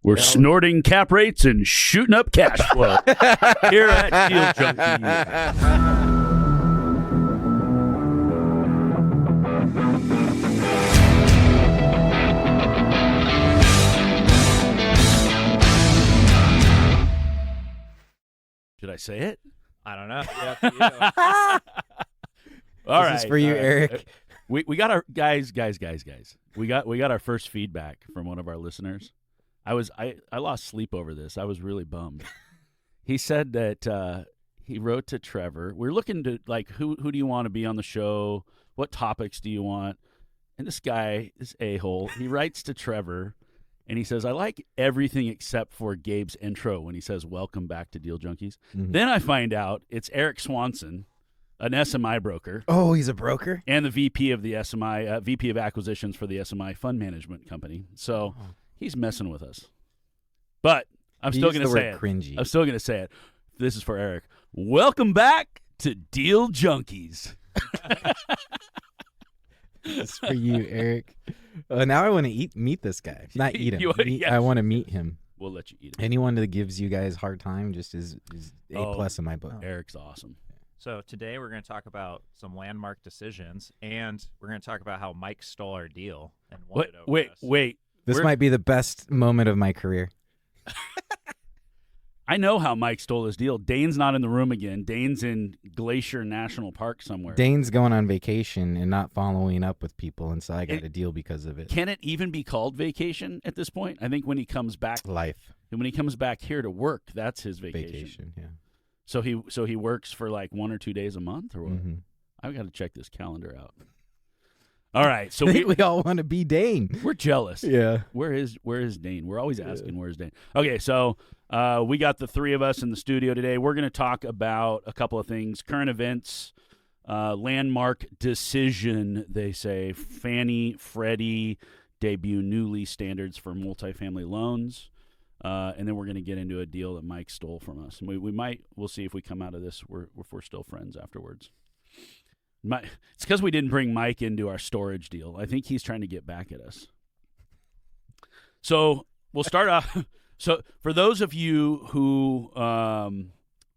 We're snorting cap rates and shooting up cash flow here at Deal Junkies. Should I say it? I don't know. Yeah, All right. This is for you, Eric. We got our guys. We got our first feedback from one of our listeners. I lost sleep over this. I was really bummed. He said that he wrote to Trevor. We're looking to who do you want to be on the show? What topics do you want? And this guy, this a-hole, he writes to Trevor. And he says, I like everything except for Gabe's intro when he says, welcome back to Deal Junkies. Mm-hmm. Then I find out it's Eric Swanson, an SMI broker. Oh, he's a broker? And the VP of the SMI, VP of acquisitions for the SMI fund management company. So he's messing with us. But I'm still going to say it. Cringy. I'm still going to say it. This is for Eric. Welcome back to Deal Junkies. This is for you, Erick. Now I want to meet this guy. Not eat him. I want to meet him. We'll let you eat him. Anyone that gives you guys a hard time just is A+ in my book. Eric's awesome. So today we're going to talk about some landmark decisions, and we're going to talk about how Mike stole our deal and won it over us. Wait. This might be the best moment of my career. I know how Mike stole his deal. Dane's not in the room again. Dane's in Glacier National Park somewhere. Dane's going on vacation and not following up with people, and so I got a deal because of it. Can it even be called vacation at this point? I think when he comes back, life. And when he comes back here to work, that's his vacation. Vacation, yeah. So he works for like 1 or 2 days a month, or what? Mm-hmm. I've got to check this calendar out. All right, so we all want to be Dane. We're jealous. Yeah. Where is Dane? We're always asking where's Dane. Okay, so we got the three of us in the studio today. We're going to talk about a couple of things: current events, landmark decision. They say Fannie, Freddie debut new lease standards for multifamily loans, and then we're going to get into a deal that Mike stole from us. And we'll see if we come out of this if we're still friends afterwards. It's because we didn't bring Mike into our storage deal. I think he's trying to get back at us. So we'll start off. So for those of you who are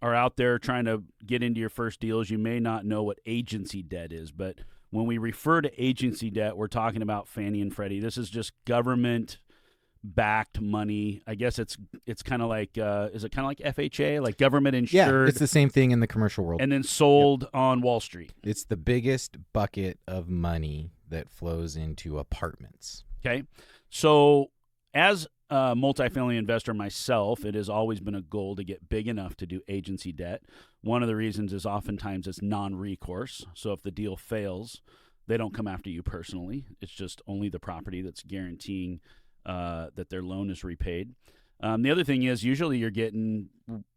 out there trying to get into your first deals, you may not know what agency debt is. But when we refer to agency debt, we're talking about Fannie and Freddie. This is just government-backed money. I guess it's kind of like is it kind of like FHA, like government insured? Yeah, it's the same thing in the commercial world. And then sold on Wall Street. It's the biggest bucket of money that flows into apartments. Okay, so as a multifamily investor myself, it has always been a goal to get big enough to do agency debt. One of the reasons is oftentimes it's non-recourse. So if the deal fails, they don't come after you personally. It's just only the property that's guaranteeing that their loan is repaid. The other thing is usually you're getting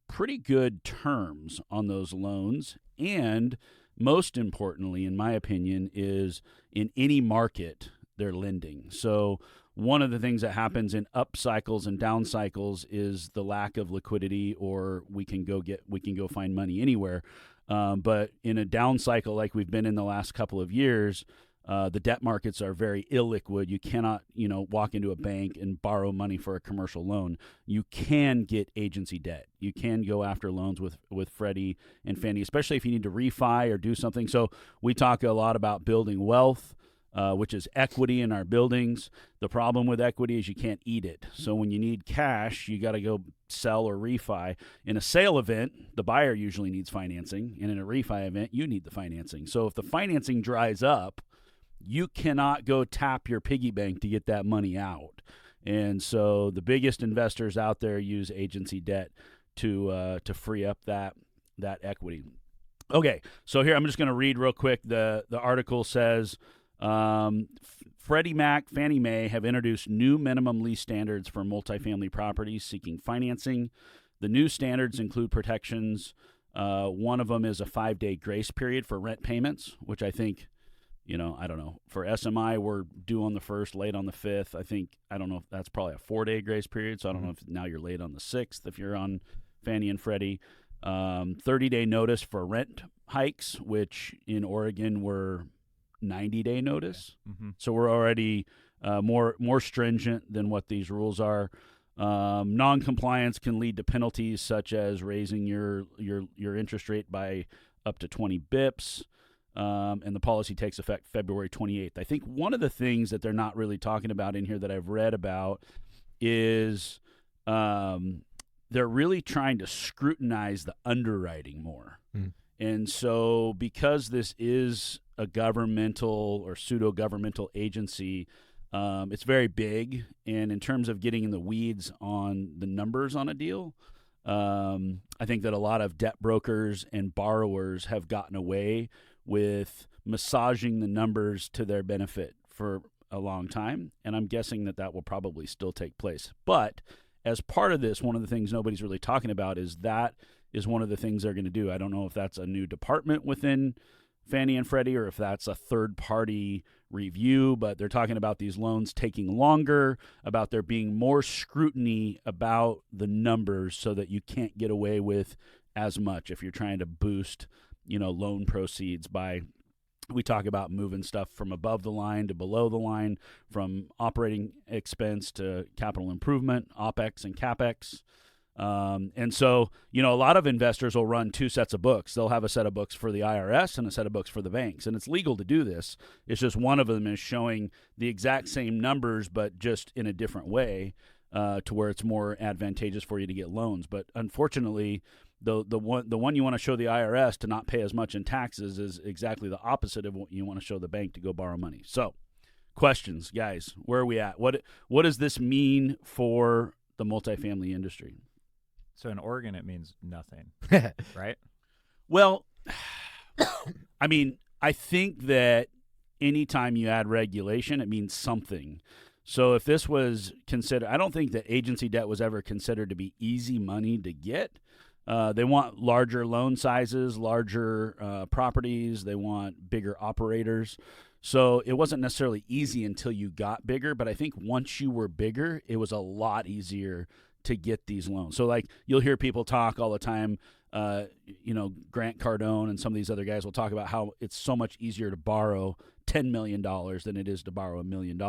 pretty good terms on those loans, and most importantly, in my opinion, is in any market they're lending. So one of the things that happens in up cycles and down cycles is the lack of liquidity, or we can go find money anywhere. But in a down cycle like we've been in the last couple of years, the debt markets are very illiquid. You cannot, walk into a bank and borrow money for a commercial loan. You can get agency debt. You can go after loans with Freddie and Fannie, especially if you need to refi or do something. So we talk a lot about building wealth, which is equity in our buildings. The problem with equity is you can't eat it. So when you need cash, you got to go sell or refi. In a sale event, the buyer usually needs financing, and in a refi event, you need the financing. So if the financing dries up, you cannot go tap your piggy bank to get that money out. And so the biggest investors out there use agency debt to free up that equity. Okay, so here I'm just going to read real quick. The article says Freddie Mac, Fannie Mae have introduced new minimum lease standards for multifamily properties seeking financing. The new standards include protections. One of them is a 5-day grace period for rent payments, which I think, I don't know. For SMI, we're due on the 1st, late on the 5th. I don't know if that's probably a 4-day grace period. So I don't know if now you're late on the 6th if you're on Fannie and Freddie. 30-day notice for rent hikes, which in Oregon were 90-day notice. Mm-hmm. So we're already more stringent than what these rules are. Non-compliance can lead to penalties such as raising your interest rate by up to 20 bips. And the policy takes effect February 28th. I think one of the things that they're not really talking about in here that I've read about is they're really trying to scrutinize the underwriting more. And so because this is a governmental or pseudo-governmental agency, it's very big. And in terms of getting in the weeds on the numbers on a deal, I think that a lot of debt brokers and borrowers have gotten away with massaging the numbers to their benefit for a long time. And I'm guessing that will probably still take place. But as part of this, one of the things nobody's really talking about is one of the things they're going to do. I don't know if that's a new department within Fannie and Freddie or if that's a third-party review, but they're talking about these loans taking longer, about there being more scrutiny about the numbers so that you can't get away with as much if you're trying to boost, loan proceeds by, we talk about moving stuff from above the line to below the line, from operating expense to capital improvement, OPEX and CAPEX. And so, a lot of investors will run two sets of books. They'll have a set of books for the IRS and a set of books for the banks. And it's legal to do this. It's just one of them is showing the exact same numbers, but just in a different way, to where it's more advantageous for you to get loans. But unfortunately, the one you want to show the IRS to not pay as much in taxes is exactly the opposite of what you want to show the bank to go borrow money. So, questions, guys, where are we at? What does this mean for the multifamily industry? So in Oregon, it means nothing, right? Well, I mean, I think that anytime you add regulation, it means something. So if this was considered, I don't think that agency debt was ever considered to be easy money to get. They want larger loan sizes, larger properties. They want bigger operators. So it wasn't necessarily easy until you got bigger. But I think once you were bigger, it was a lot easier to get these loans. So like you'll hear people talk all the time, Grant Cardone and some of these other guys will talk about how it's so much easier to borrow $10 million than it is to borrow $1 million.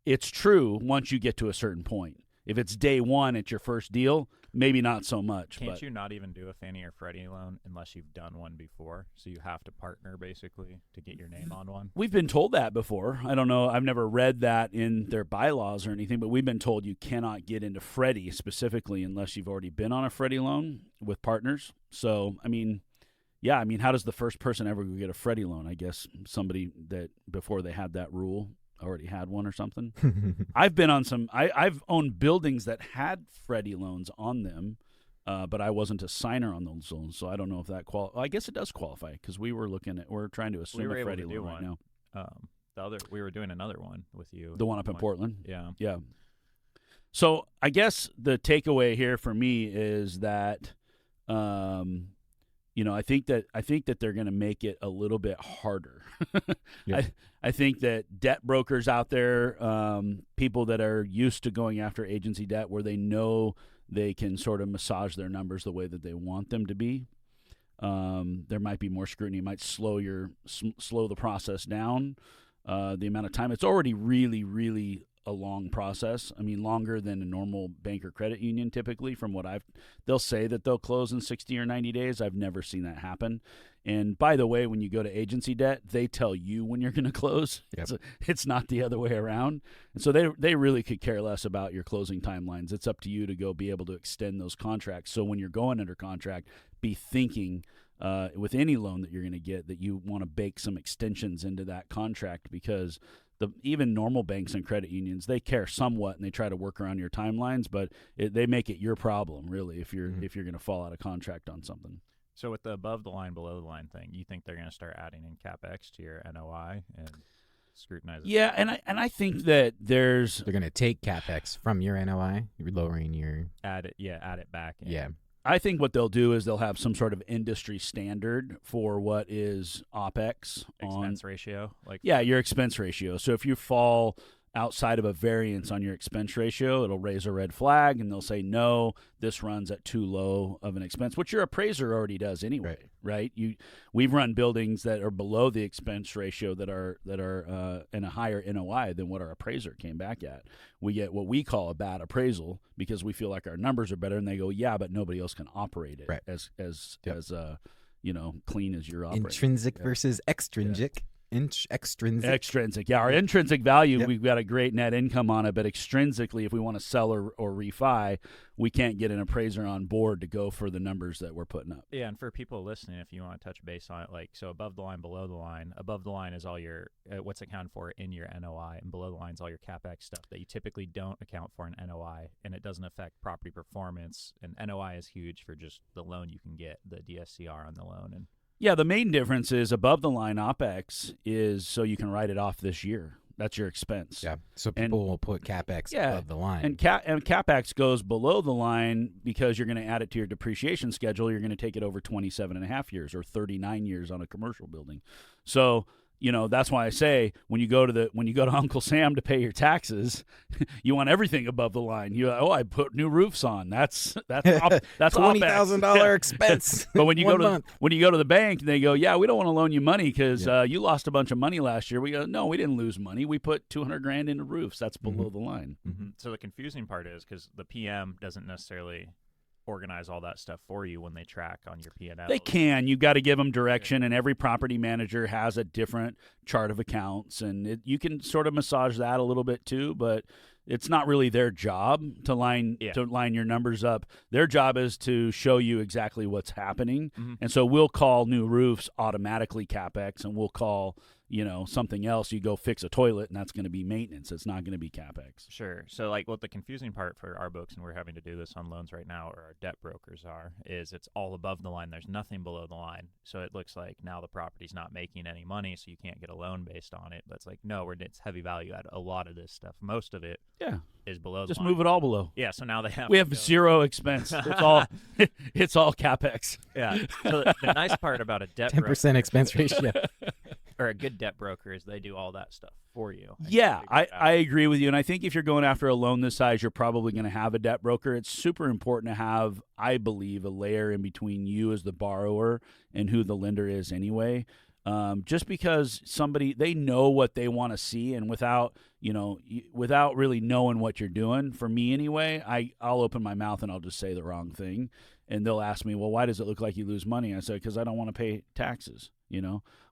It's true once you get to a certain point. If it's day one at your first deal, maybe not so much. Can't you not even do a Fannie or Freddie loan unless you've done one before? So you have to partner basically to get your name on one? We've been told that before. I don't know. I've never read that in their bylaws or anything, but we've been told you cannot get into Freddie specifically unless you've already been on a Freddie loan with partners. So, how does the first person ever go get a Freddie loan? I guess somebody that before they had that rule already had one or something. I've been on some. I've owned buildings that had Freddie loans on them, but I wasn't a signer on those loans, so I don't know if that I guess it does qualify because we're trying to assume a Freddie loan right now. We were doing another one with you. The one up in Portland. Yeah. So I guess the takeaway here for me is that, I think that they're going to make it a little bit harder. Yeah. I think that debt brokers out there, people that are used to going after agency debt where they know they can sort of massage their numbers the way that they want them to be, there might be more scrutiny. It might slow the process down, the amount of time. It's already really, really a long process. I mean, longer than a normal bank or credit union typically from what they'll say that they'll close in 60 or 90 days. I've never seen that happen. And by the way, when you go to agency debt, they tell you when you're going to close. Yep. It's not the other way around. And so they really could care less about your closing timelines. It's up to you to go be able to extend those contracts. So when you're going under contract, be thinking with any loan that you're going to get that you want to bake some extensions into that contract because even normal banks and credit unions, they care somewhat and they try to work around your timelines, but they make it your problem, really, if you're going to fall out of contract on something. So with the above the line, below the line thing, you think they're going to start adding in CapEx to your NOI and scrutinize it? Yeah, and I think that they're going to take CapEx from your NOI, you're lowering your add it back in. Yeah. I think what they'll do is they'll have some sort of industry standard for what is OPEX expense ratio. Your expense ratio. So if you fall outside of a variance on your expense ratio, it'll raise a red flag, and they'll say, no, this runs at too low of an expense, which your appraiser already does anyway, right? We've run buildings that are below the expense ratio that are in a higher NOI than what our appraiser came back at. We get what we call a bad appraisal because we feel like our numbers are better, and they go, yeah, but nobody else can operate it as clean as you're operating. Intrinsic versus extrinsic. Extrinsic. Yeah, our intrinsic value, we've got a great net income on it, but extrinsically, if we want to sell or refi, we can't get an appraiser on board to go for the numbers that we're putting up. Yeah, and for people listening, if you want to touch base on it, like, so above the line, below the line. Above the line is all your what's accounted for in your NOI, and below the line is all your CapEx stuff that you typically don't account for in NOI, and it doesn't affect property performance. And NOI is huge for just the loan you can get, the DSCR on the loan, and yeah, the main difference is above the line OpEx is so you can write it off this year. That's your expense. Yeah, so people will put CapEx above the line. And CapEx goes below the line because you're going to add it to your depreciation schedule. You're going to take it over 27 and a half years or 39 years on a commercial building. So, that's why I say when you go to Uncle Sam to pay your taxes, you want everything above the line. I put new roofs on. That's $20,000 expense. But when you go to the bank, they go, yeah, we don't want to loan you money because you lost a bunch of money last year. We go, no, we didn't lose money. We put $200,000 into roofs. That's below the line. Mm-hmm. So the confusing part is because the PM doesn't necessarily organize all that stuff for you when they track on your P&L. They can. You've got to give them direction, and every property manager has a different chart of accounts, and you can sort of massage that a little bit too, but it's not really their job to line your numbers up. Their job is to show you exactly what's happening, and so we'll call new roofs automatically CapEx, and we'll call something else. You go fix a toilet, and that's going to be maintenance. It's not going to be CapEx. Sure. So, like, what the confusing part for our books, and we're having to do this on loans right now, or our debt brokers is it's all above the line. There's nothing below the line. So it looks like now the property's not making any money, so you can't get a loan based on it. But it's like, no, it's heavy value add. A lot of this stuff, most of it, is below the line. Just move it all below. Yeah. So now we have zero expense. It's all CapEx. Yeah. So the nice part about a debt 10% expense ratio. Or a good debt broker is they do all that stuff for you. I agree with you. And I think if you're going after a loan this size, you're probably going to have a debt broker. It's super important to have, I believe, a layer in between you as the borrower and who the lender is anyway. Just because they know what they want to see, and without really knowing what you're doing, for me anyway, I'll open my mouth and I'll just say the wrong thing. And they'll ask me, well, why does it look like you lose money? I say, because I don't want to pay taxes,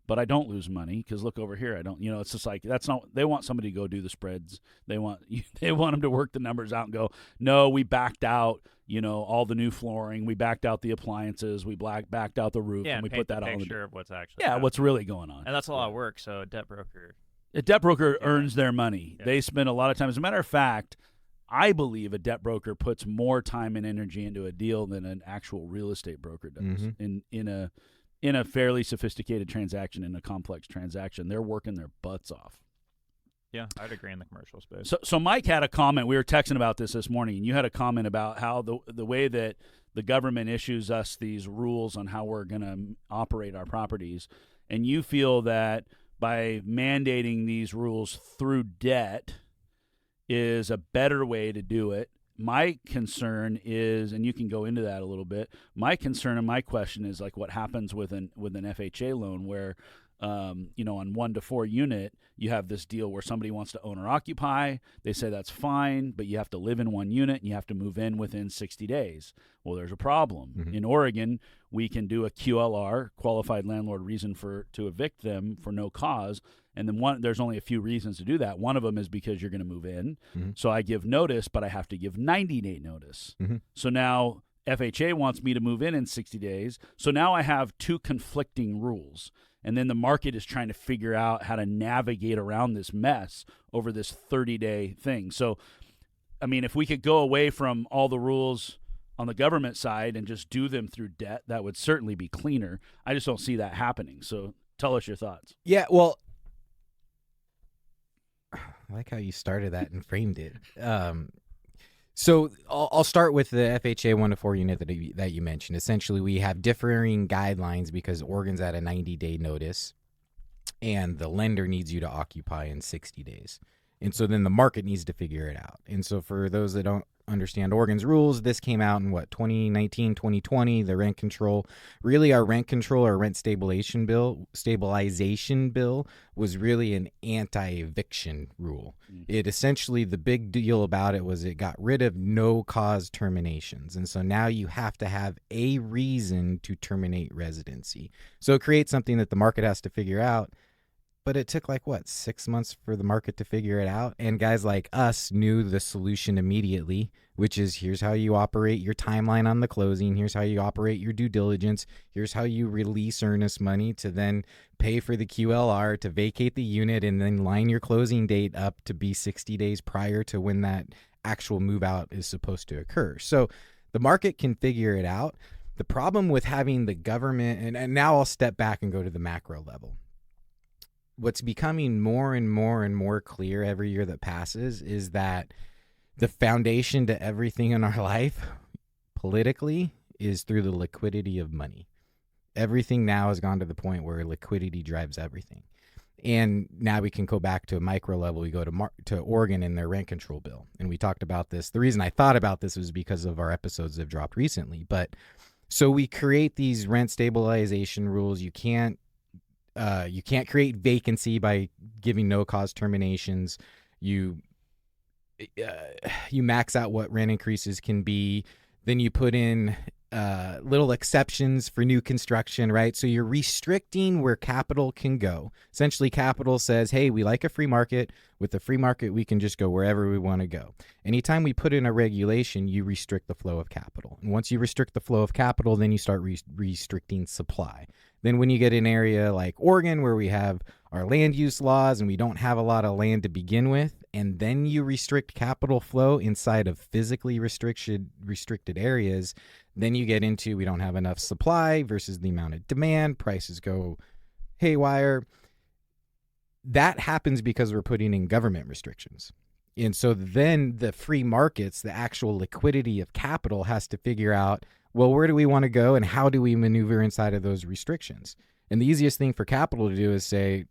But I don't lose money because look over here. I don't, it's just like, that's not, they want somebody to go do the spreads. They want them to work the numbers out and go, no, we backed out, all the new flooring. We backed out the appliances. We backed out the roof. Yeah, and we put that all in. Picture of what's actually what's really going on. And that's a lot of work. So a debt broker earns their money. Yeah. They spend a lot of time. As a matter of fact, I believe a debt broker puts more time and energy into a deal than an actual real estate broker does. In a fairly sophisticated transaction, in a complex transaction, they're working their butts off. Yeah, I'd agree in the commercial space. So Mike had a comment. We were texting about this morning, and you had a comment about how the way that the government issues us these rules on how we're going to operate our properties, and you feel that by mandating these rules through debt is a better way to do it. My concern is, and you can go into that a little bit, my concern and my question is like what happens with an FHA loan where, on 1 to 4 unit, you have this deal where somebody wants to own or occupy. They say that's fine, but you have to live in 1 unit and you have to move in within 60 days. Well, there's a problem. Mm-hmm. In Oregon, we can do a QLR, qualified landlord reason to evict them for no cause. And then there's only a few reasons to do that. One of them is because you're going to move in. Mm-hmm. So I give notice, but I have to give 90-day notice. Mm-hmm. So now FHA wants me to move in 60 days. So now I have 2 conflicting rules. And then the market is trying to figure out how to navigate around this mess over this 30-day thing. So, I mean, if we could go away from all the rules on the government side and just do them through debt, that would certainly be cleaner. I just don't see that happening. So tell us your thoughts. Yeah, well, I like how you started that and framed it. So I'll start with the FHA 1 to 4 unit that you mentioned. Essentially, we have differing guidelines because Oregon's at a 90-day notice, and the lender needs you to occupy in 60 days. And so then the market needs to figure it out. And so for those that don't understand Oregon's rules, this came out in 2019, 2020, the rent control. Really, our rent control or rent stabilization bill was really an anti-eviction rule. It essentially, the big deal about it was it got rid of no cause terminations. And so now you have to have a reason to terminate residency. So it creates something that the market has to figure out. But it took 6 months for the market to figure it out. And guys like us knew the solution immediately, which is here's how you operate your timeline on the closing. Here's how you operate your due diligence. Here's how you release earnest money to then pay for the QLR to vacate the unit and then line your closing date up to be 60 days prior to when that actual move out is supposed to occur. So the market can figure it out. The problem with having the government, and now I'll step back and go to the macro level. What's becoming more and more and more clear every year that passes is that the foundation to everything in our life politically is through the liquidity of money. Everything now has gone to the point where liquidity drives everything. And now we can go back to a micro level. We go to Oregon and their rent control bill. And we talked about this. The reason I thought about this was because of our episodes that have dropped recently. But so we create these rent stabilization rules. You can't create vacancy by giving no cause terminations. You max out what rent increases can be. Then you put in little exceptions for new construction, right? So you're restricting where capital can go. Essentially, capital says, hey, we like a free market. With the free market, we can just go wherever we want to go. Anytime we put in a regulation, you restrict the flow of capital. And once you restrict the flow of capital, then you start restricting supply. Then when you get an area like Oregon where we have our land use laws and we don't have a lot of land to begin with, and then you restrict capital flow inside of physically restricted areas, then you get into we don't have enough supply versus the amount of demand, prices go haywire. That happens because we're putting in government restrictions. And so then the free markets, the actual liquidity of capital has to figure out, well, where do we want to go and how do we maneuver inside of those restrictions? And the easiest thing for capital to do is say,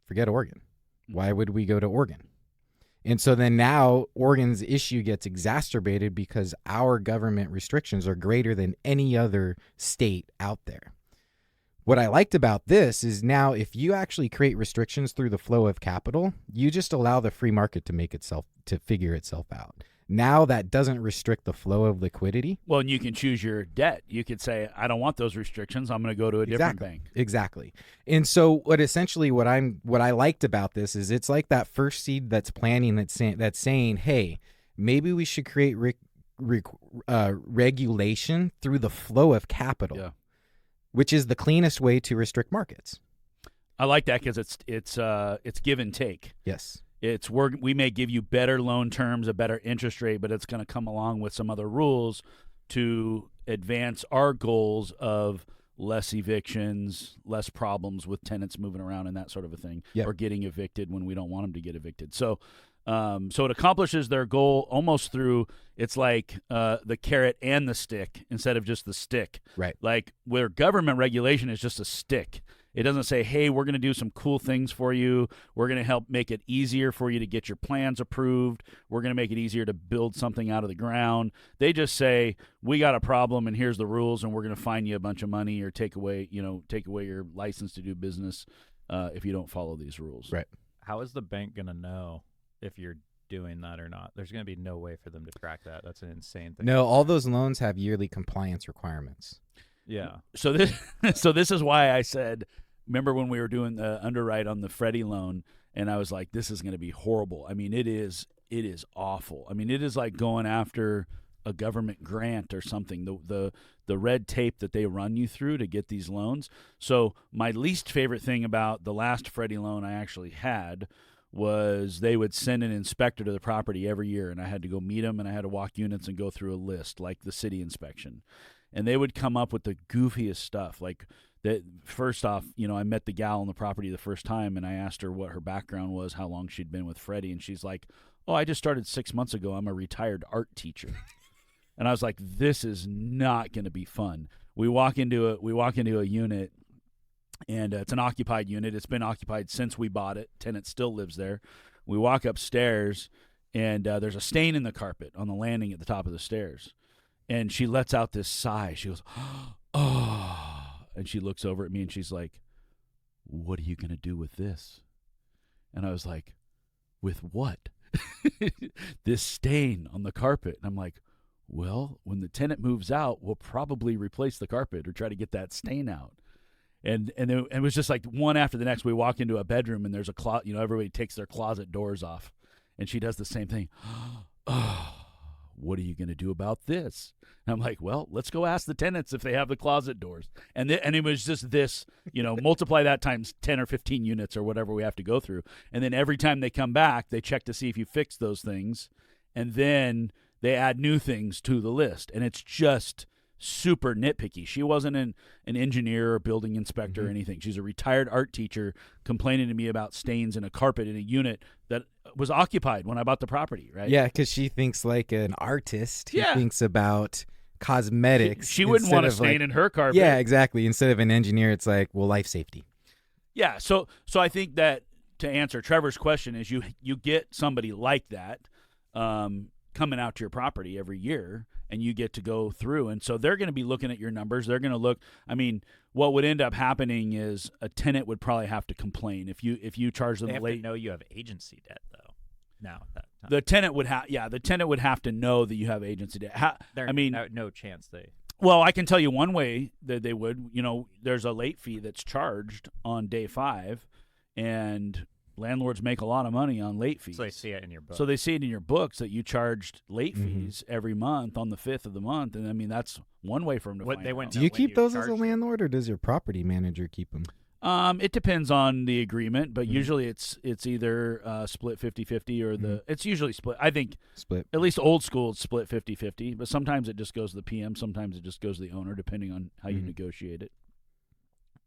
forget Oregon. Why would we go to Oregon? And so then now Oregon's issue gets exacerbated because our government restrictions are greater than any other state out there. What I liked about this is now if you actually create restrictions through the flow of capital, you just allow the free market to figure itself out. Now that doesn't restrict the flow of liquidity. Well, and you can choose your debt. You could say, I don't want those restrictions. I'm going to go to a different bank. Exactly. And so what I liked about this is it's like that first seed that's planting that's saying, hey, maybe we should create regulation through the flow of capital, which is the cleanest way to restrict markets. I like that because it's give and take. Yes. We may give you better loan terms, a better interest rate, but it's going to come along with some other rules to advance our goals of less evictions, less problems with tenants moving around and that sort of a thing, or getting evicted when we don't want them to get evicted. So it accomplishes their goal almost through, it's like the carrot and the stick instead of just the stick. Right. Like where government regulation is just a stick. It doesn't say, hey, we're going to do some cool things for you. We're going to help make it easier for you to get your plans approved. We're going to make it easier to build something out of the ground. They just say, we got a problem and here's the rules and we're going to fine you a bunch of money or take away your license to do business if you don't follow these rules. Right. How is the bank going to know if you're doing that or not? There's going to be no way for them to track that. That's an insane thing. No, all those loans have yearly compliance requirements. Yeah. So this is why I said, remember when we were doing the underwrite on the Freddie loan, and I was like, this is going to be horrible. I mean, it is awful. I mean, it is like going after a government grant or something. The red tape that they run you through to get these loans. So my least favorite thing about the last Freddie loan I actually had was they would send an inspector to the property every year, and I had to go meet them, and I had to walk units and go through a list like the city inspection. And they would come up with the goofiest stuff. Like that. First off, I met the gal on the property the first time, and I asked her what her background was, how long she'd been with Freddie, and she's like, "Oh, I just started 6 months ago. I'm a retired art teacher." And I was like, "This is not going to be fun." We walk into a unit, and it's an occupied unit. It's been occupied since we bought it. Tenant still lives there. We walk upstairs, and there's a stain in the carpet on the landing at the top of the stairs. And she lets out this sigh. She goes, oh. And she looks over at me, and she's like, what are you going to do with this? And I was like, with what? This stain on the carpet. And I'm like, well, when the tenant moves out, we'll probably replace the carpet or try to get that stain out. And it was just like one after the next. We walk into a bedroom, and there's a closet. Everybody takes their closet doors off, and she does the same thing. Oh, what are you going to do about this? And I'm like, well, let's go ask the tenants if they have the closet doors. And it was just this, multiply that times 10 or 15 units or whatever we have to go through. And then every time they come back, they check to see if you fixed those things. And then they add new things to the list. And it's just super nitpicky. She wasn't an engineer or building inspector or anything. She's a retired art teacher complaining to me about stains in a carpet in a unit that was occupied when I bought the property, right? Yeah, because she thinks like an artist who Yeah. thinks about cosmetics. She wouldn't instead want a of, stain like, in her carpet. Yeah, exactly. Instead of an engineer, it's like, well, life safety. Yeah, so I think that to answer Trevor's question is you get somebody like that coming out to your property every year, and you get to go through, and so they're going to be looking at your numbers. They're going to look. I mean, what would end up happening is a tenant would probably have to complain if you charge them They have late. to know you have agency debt, though. Now at that time. The tenant would have to know that you have agency debt. No chance they. Well, I can tell you one way that they would. There's a late fee that's charged on day 5, and landlords make a lot of money on late fees. So they see it in your book. So they see it in your books that you charged late Mhm. fees every month on the 5th of the month, and I mean that's one way for them to What find they out. went Do you when keep you those as a charge- landlord, or does your property manager keep them? It depends on the agreement, but Mhm. usually it's either split 50-50 or it's usually split. I think Split. at least old school it's split 50-50, but sometimes it just goes to the PM, sometimes it just goes to the owner, depending on how you Mhm. negotiate it.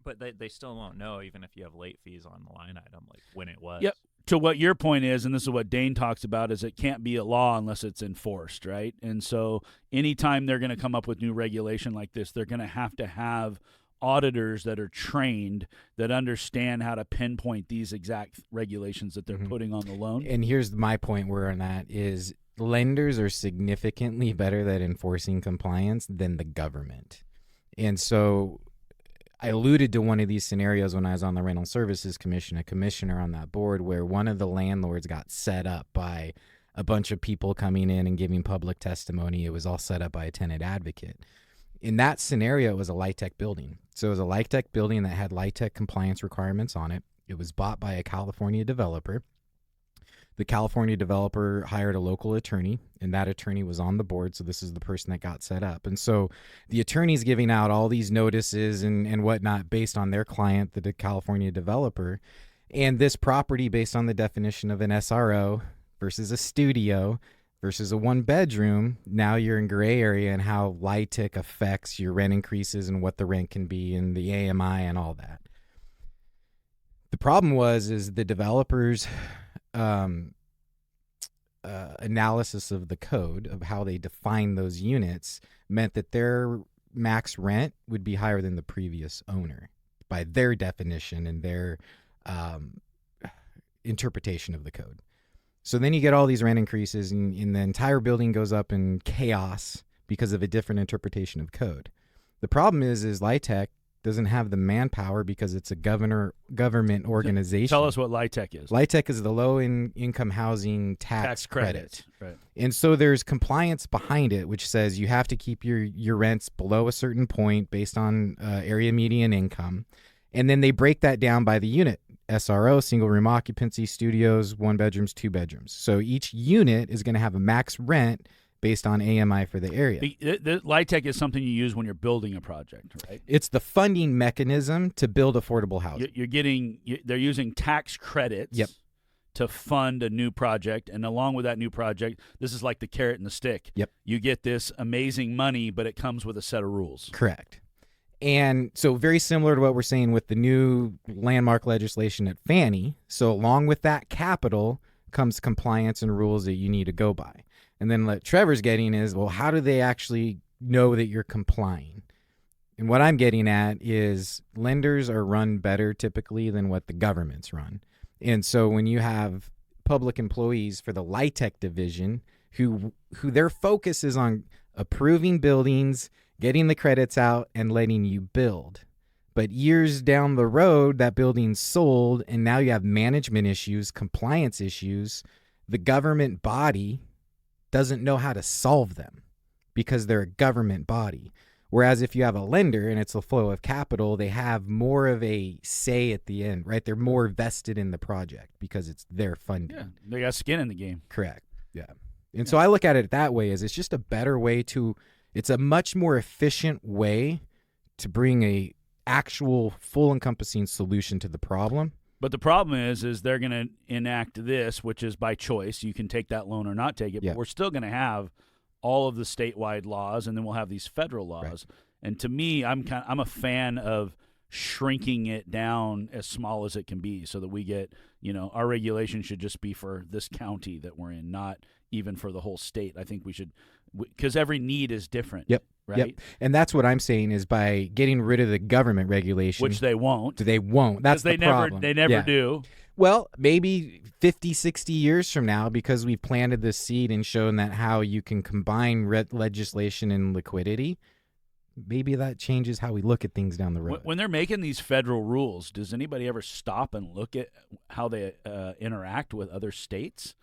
But they still won't know, even if you have late fees on the line item, like when it was. Yep. To what your point is, and this is what Dane talks about, is it can't be a law unless it's enforced, right? And so anytime they're going to come up with new regulation like this, they're going to have auditors that are trained, that understand how to pinpoint these exact regulations that they're Mhm. putting on the loan. And here's my point where on that is lenders are significantly better at enforcing compliance than the government. And so I alluded to one of these scenarios when I was on the Rental Services Commission, a commissioner on that board, where one of the landlords got set up by a bunch of people coming in and giving public testimony. It was all set up by a tenant advocate. In that scenario, it was a LIHTC building. So it was a LIHTC building that had LIHTC compliance requirements on it. It was bought by a California developer. The California developer hired a local attorney, and that attorney was on the board, so this is the person that got set up. And so the attorney's giving out all these notices and whatnot based on their client, the California developer. And this property, based on the definition of an SRO versus a studio versus a one-bedroom, now you're in gray area and how LIHTC affects your rent increases and what the rent can be and the AMI and all that. The problem is the developers' analysis of the code of how they define those units meant that their max rent would be higher than the previous owner by their definition and their interpretation of the code. So then you get all these rent increases, and the entire building goes up in chaos because of a different interpretation of code. The problem is LIHTC doesn't have the manpower because it's a government organization. Tell us what LIHTC is. LIHTC is the low income housing tax credit. Right. And so there's compliance behind it, which says you have to keep your rents below a certain point based on area median income. And then they break that down by the unit. SRO, single room occupancy, studios, 1 bedrooms, 2 bedrooms. So each unit is going to have a max rent based on AMI for the area. The LIHTC is something you use when you're building a project, right? It's the funding mechanism to build affordable housing. They're using tax credits Yep. to fund a new project, and along with that new project, this is like the carrot and the stick. Yep. You get this amazing money, but it comes with a set of rules. Correct. And so very similar to what we're saying with the new landmark legislation at Fannie. So along with that capital comes compliance and rules that you need to go by. And then what Trevor's getting is, well, how do they actually know that you're complying? And what I'm getting at is lenders are run better typically than what the governments run. And so when you have public employees for the LIHTC division who their focus is on approving buildings, getting the credits out, and letting you build. But years down the road, that building's sold, and now you have management issues, compliance issues. The government body doesn't know how to solve them because they're a government body. Whereas if you have a lender and it's a flow of capital, they have more of a say at the end, right? They're more vested in the project because it's their funding. Yeah, they got skin in the game. Correct. Yeah. And so I look at it that way, as it's just a better way to, it's a much more efficient way to bring a actual full encompassing solution to the problem. But the problem is they're going to enact this, which is by choice. You can take that loan or not take it, Yeah. but we're still going to have all of the statewide laws, and then we'll have these federal laws. Right. And to me, I'm a fan of shrinking it down as small as it can be, so that we get, our regulation should just be for this county that we're in, not even for the whole state. I think we should, because every need is different. Yep. Right. Yep. And that's what I'm saying is by getting rid of the government regulation, Which they won't. they won't. That's the problem. They never Yeah. do. Well, maybe 50, 60 years from now, because we've planted this seed and shown that how you can combine legislation and liquidity, maybe that changes how we look at things down the road. When they're making these federal rules, does anybody ever stop and look at how they interact with other states?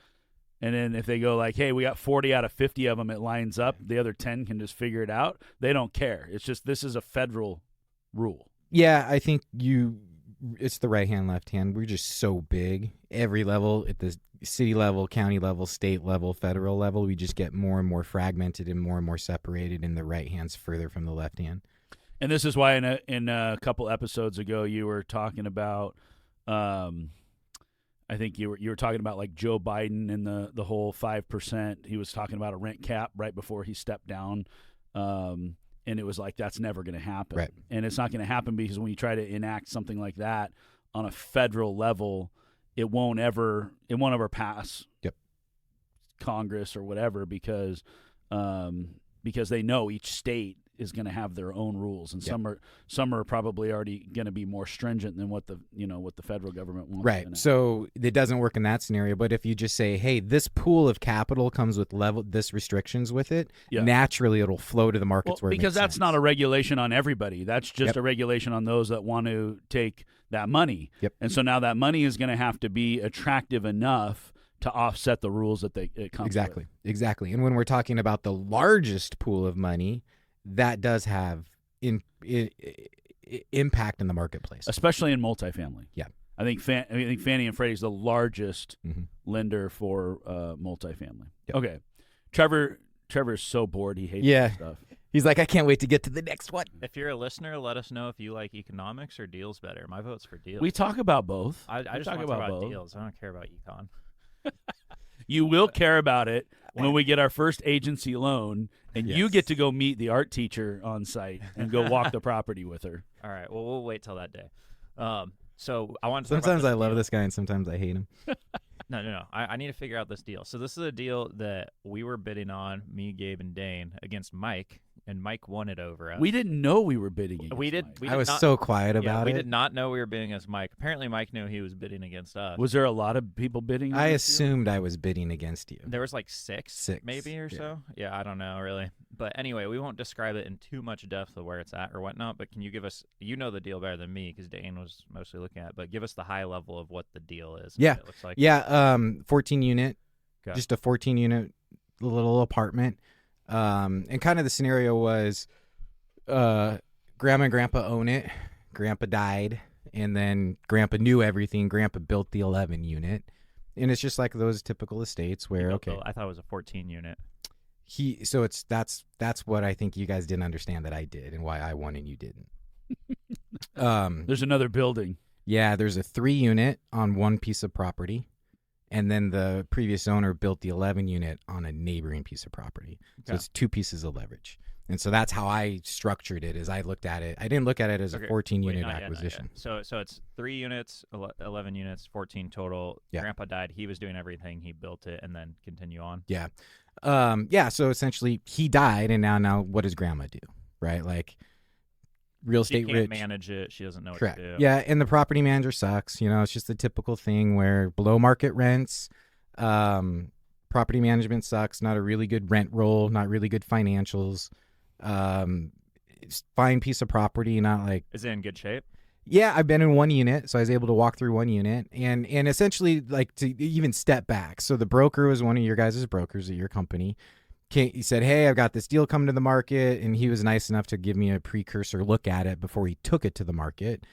And then if they go like, hey, we got 40 out of 50 of them, it lines up, the other 10 can just figure it out. They don't care. It's just, this is a federal rule. Yeah, I think it's the right hand, left hand. We're just so big. Every level, at the city level, county level, state level, federal level, we just get more and more fragmented and more separated, and the right hand's further from the left hand. And this is why in a couple episodes ago you were talking about, I think you were talking about like Joe Biden and the whole 5%. He was talking about a rent cap right before he stepped down. And it was like, that's never going to happen. Right. And it's not going to happen because when you try to enact something like that on a federal level, it won't ever pass Yep. Congress or whatever because they know each state is going to have their own rules, and Yep. some are probably already going to be more stringent than what the federal government wants. Right. So it doesn't work in that scenario. But if you just say, hey, this pool of capital comes with this restrictions with it, Yeah. naturally it'll flow to the markets where it because makes that's sense. not a regulation on everybody. That's just Yep. a regulation on those that want to take that money. Yep. And so now that money is going to have to be attractive enough to offset the rules that it comes with. Exactly. And when we're talking about the largest pool of money, that does have impact in the marketplace. Especially in multifamily. Yeah. I think Fannie and Freddie's the largest Mhm. lender for multifamily. Yep. Okay. Trevor's so bored he hates Yeah. this stuff. He's like, I can't wait to get to the next one. If you're a listener, let us know if you like economics or deals better. My vote's for deals. We talk about both. I we just talk want to talk about both. deals. I don't care about econ. You will care about it when we get our first agency loan, and you Yes. get to go meet the art teacher on site and go walk the property with her. All right. Well, we'll wait till that day. So I want to. Talk Sometimes about I love deal. this guy and sometimes I hate him. No. I need to figure out this deal. So this is a deal that we were bidding on, me, Gabe, and Dane, against Mike, and Mike won it over us. We didn't know we were bidding against We did. Mike. We I did was not, so quiet yeah, about we it. did not know we were bidding against Mike. Apparently, Mike knew he was bidding against us. Was there a lot of people bidding? I against you? assumed I was bidding against you. There was like six maybe or yeah. so. Yeah, I don't know really. But anyway, we won't describe it in too much depth of where it's at or whatnot. But can you give us? You know the deal better than me because Dane was mostly looking at it. But give us the high level of what the deal is. and Yeah. what it looks like. Yeah, 14 unit, Okay. just a 14 unit little apartment. And kind of the scenario was grandma and grandpa own it. Grandpa died, and then grandpa knew everything. Grandpa built the 11 unit. And it's just like those typical estates He where, built okay, I thought it was a 14 unit. so that's what I think you guys didn't understand that I did and why I won and you didn't. There's another building. Yeah, there's a 3 unit on one piece of property, and then the previous owner built the 11 unit on a neighboring piece of property. So Okay. it's 2 pieces of leverage. And so that's how I structured it. Is I looked at it. I didn't look at it as Okay, a 14 Wait, unit not yet, not yet. acquisition. So it's 3 units, 11 units, 14 total. Yeah. Grandpa died. He was doing everything. He built it, and then continue on. Yeah. So essentially he died, and now what does grandma do? Right? Like real She estate can't rich. manage it. She doesn't know Correct. what to do. Yeah, and the property manager sucks. It's just the typical thing where below market rents, Property management sucks. Not a really good rent roll. Not really good financials. Fine piece of property. Not like. Is it in good shape? Yeah, I've been in one unit, so I was able to walk through one unit, and essentially like to even step back. So the broker was one of your guys' brokers at your company. He said, "Hey, I've got this deal coming to the market," and he was nice enough to give me a precursor look at it before he took it to the market.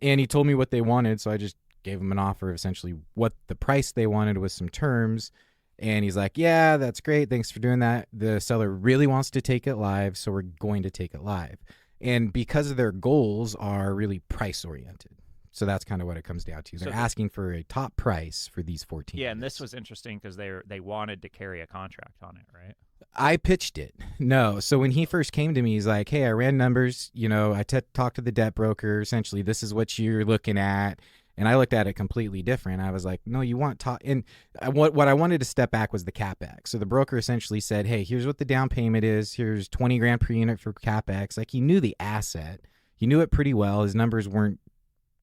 And he told me what they wanted, so I just gave him an offer of essentially what the price they wanted with some terms. And he's like, "Yeah, that's great. Thanks for doing that. The seller really wants to take it live, so we're going to take it live." And because their goals are really price oriented. So that's kind of what it comes down to. They're asking for a top price for these 14 Yeah, units. and this was interesting because they wanted to carry a contract on it, right? I pitched it. No. So when he first came to me, he's like, "Hey, I ran numbers. I talked to the debt broker. Essentially, this is what you're looking at." And I looked at it completely different. I was like, "No, you want top." And what I wanted to step back was the CapEx. So the broker essentially said, "Hey, here's what the down payment is. Here's 20 grand per unit for CapEx." Like, he knew the asset. He knew it pretty well. His numbers weren't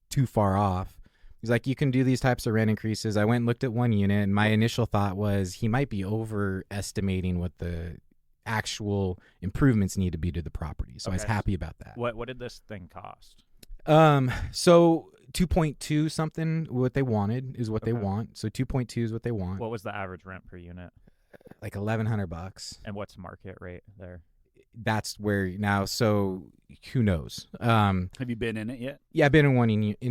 too far off. He's like, "You can do these types of rent increases." I went and looked at one unit, and my initial thought was he might be overestimating what the actual improvements need to be to the property. So I was happy about that. What did this thing cost? So 2.2 something what they wanted is what they want. So 2.2 is what they want. What was the average rent per unit? Like $1,100. And what's market rate there? That's where now. So who knows? Have you been in it yet? Yeah, I've been in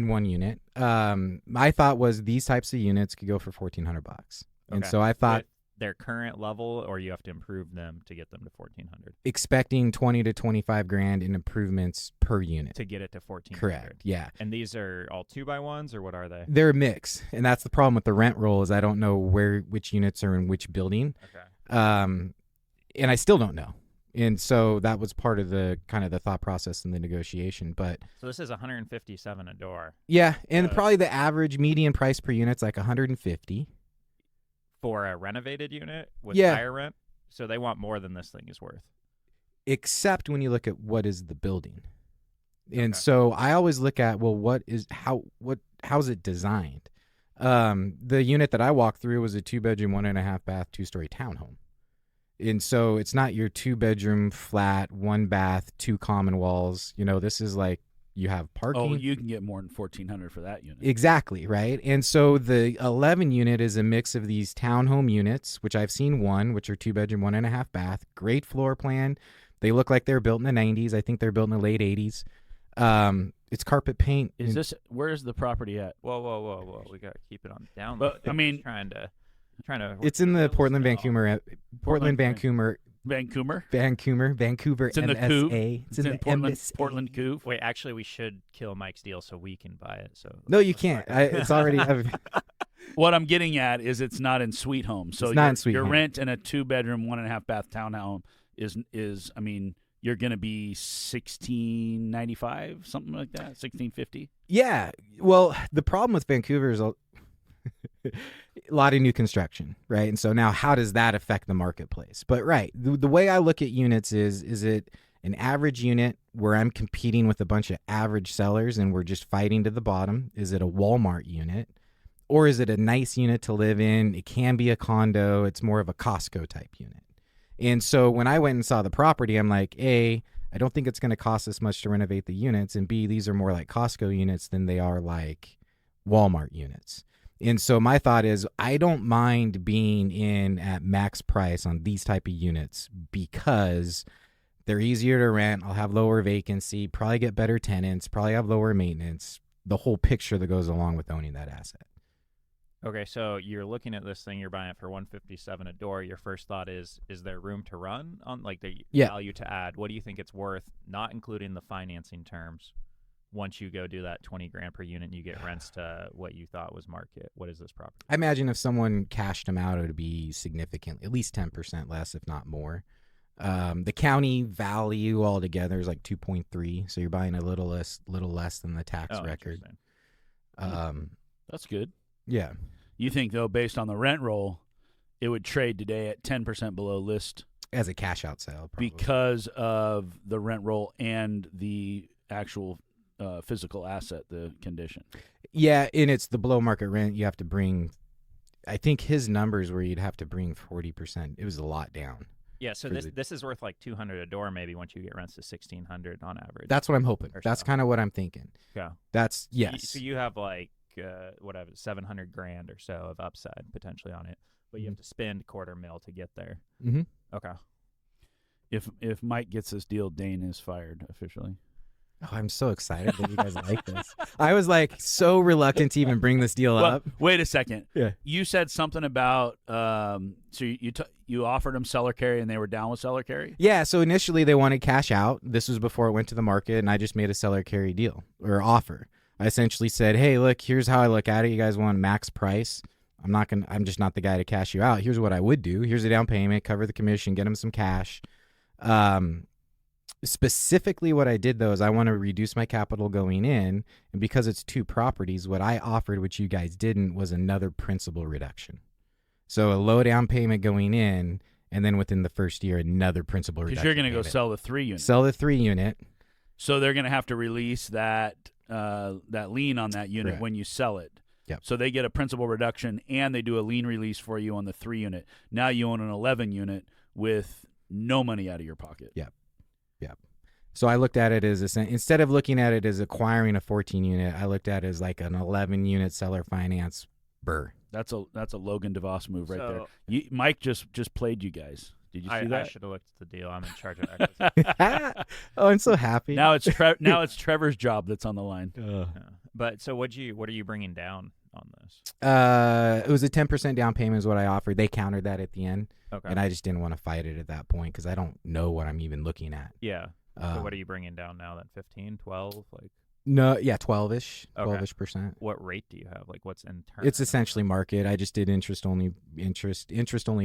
one unit. My thought was these types of units could go for $1,400, and so I thought at their current level, or you have to improve them to get them to 1,400. Expecting 20 to 25 grand in improvements per unit to get it to 1,400. Correct. Yeah. And these are all 2x1s, or what are they? They're a mix, and that's the problem with the rent roll is I don't know which units are in which building. Okay. And I still don't know. And so that was part of the kind of the thought process in the negotiation. But so this is $157 a door. Yeah, and probably the average median price per unit's like $150 for a renovated unit with higher rent. So they want more than this thing is worth. Except when you look at what is the building. And so I always look at, well, how's it designed? The unit that I walked through was a 2-bedroom, 1.5 bath, 2-story townhome. And so it's not your 2-bedroom flat, 1 bath, 2 common walls. This is like you have parking. Oh, you can get more than $1,400 for that unit. Exactly, right? And so the 11 unit is a mix of these townhome units, which I've seen one, which are 2-bedroom, 1.5 bath. Great floor plan. They look like they're built in the 90s. I think they're built in the late 80s. It's carpet paint. Where is the property at? Whoa. We got to keep it on down. But I mean, trying to. It's in the Vancouver. It's in the MSA. Couve. It's in Portland Couve. Wait, actually, we should kill Mike's deal so we can buy it. So no, you can't. It's already. What I'm getting at is it's not in Sweet Home. So it's not in Sweet your Home. rent in a 2-bedroom, 1.5 bath townhome is I mean, you're going to be $1,695, something like that, $1,650. Yeah. Well, the problem with Vancouver is a lot of new construction, right? And so now how does that affect the marketplace? But right, the way I look at units is it an average unit where I'm competing with a bunch of average sellers and we're just fighting to the bottom? Is it a Walmart unit? Or is it a nice unit to live in? It can be a condo. It's more of a Costco type unit. And so when I went and saw the property, I'm like, A, I don't think it's going to cost this much to renovate the units. And B, these are more like Costco units than they are like Walmart units. And so my thought is I don't mind being in at max price on these type of units because they're easier to rent. I'll have lower vacancy, probably get better tenants, probably have lower maintenance, the whole picture that goes along with owning that asset. Okay, so you're looking at this thing, you're buying it for $157 a door. Your first thought is there room to run on, like the value to add? What do you think it's worth, not including the financing terms? Once you go do that 20 grand per unit and you get rents to what you thought was market, what is this property? I imagine if someone cashed them out, it would be significant, at least 10% less, if not more. The county value altogether is like 2.3, so you're buying a little less than the tax record. That's good. Yeah. You think, though, based on the rent roll, it would trade today at 10% below list? As a cash out sale, probably. Because of the rent roll and the actual physical asset, the condition. Yeah, and it's the below market rent. You have to bring I think his numbers where you'd have to bring 40%. It was a lot down. Yeah, so for this is worth like $200 a door maybe once you get rents to $1,600 on average. That's what I'm hoping. Or That's so. kind of what I'm thinking. Yeah. That's So yes. you have like whatever $700,000 or so of upside potentially on it, but you have to spend $250,000 to get there. Mm-hmm. Okay. If Mike gets this deal, Dane is fired officially. Oh, I'm so excited that you guys like this. I was like so reluctant to even bring this deal up. Wait a second. Yeah. You said something about so you offered them seller carry and they were down with seller carry? Yeah, so initially they wanted cash out. This was before it went to the market, and I just made a seller carry deal or offer. I essentially said, "Hey, look, here's how I look at it. You guys want max price. I'm just not the guy to cash you out. Here's what I would do. Here's a down payment, cover the commission, get them some cash." Specifically what I did though is I want to reduce my capital going in, and because it's 2 properties, what I offered, which you guys didn't, was another principal reduction. So a low down payment going in, and then within the first year, another principal reduction. Because you're going to go payment. sell the 3 unit. Sell the 3 unit. So they're going to have to release that lien on that unit Correct. when you sell it. Yep. So they get a principal reduction and they do a lien release for you on the 3 unit. Now you own an 11 unit with no money out of your pocket. Yep. So I looked at it as instead of looking at it as acquiring a 14 unit, I looked at it as like an 11 unit seller finance burr. That's a Logan DeVos move right So- there. Mike just played you guys. Did you see I that? should have looked at the deal. I'm in charge of equity. Oh, I'm so happy. Now it's Trevor's job that's on the line. Yeah. But so what are you bringing down on this? It was a 10% down payment is what I offered. They countered that at the end, Okay. and I just didn't want to fight it at that point because I don't know what I'm even looking at. Yeah. So what are you bringing down now then? 15, 12? Like No, yeah, 12-ish, Okay. 12-ish percent. what rate do you have? Like what's in turn? It's essentially market. I just did interest only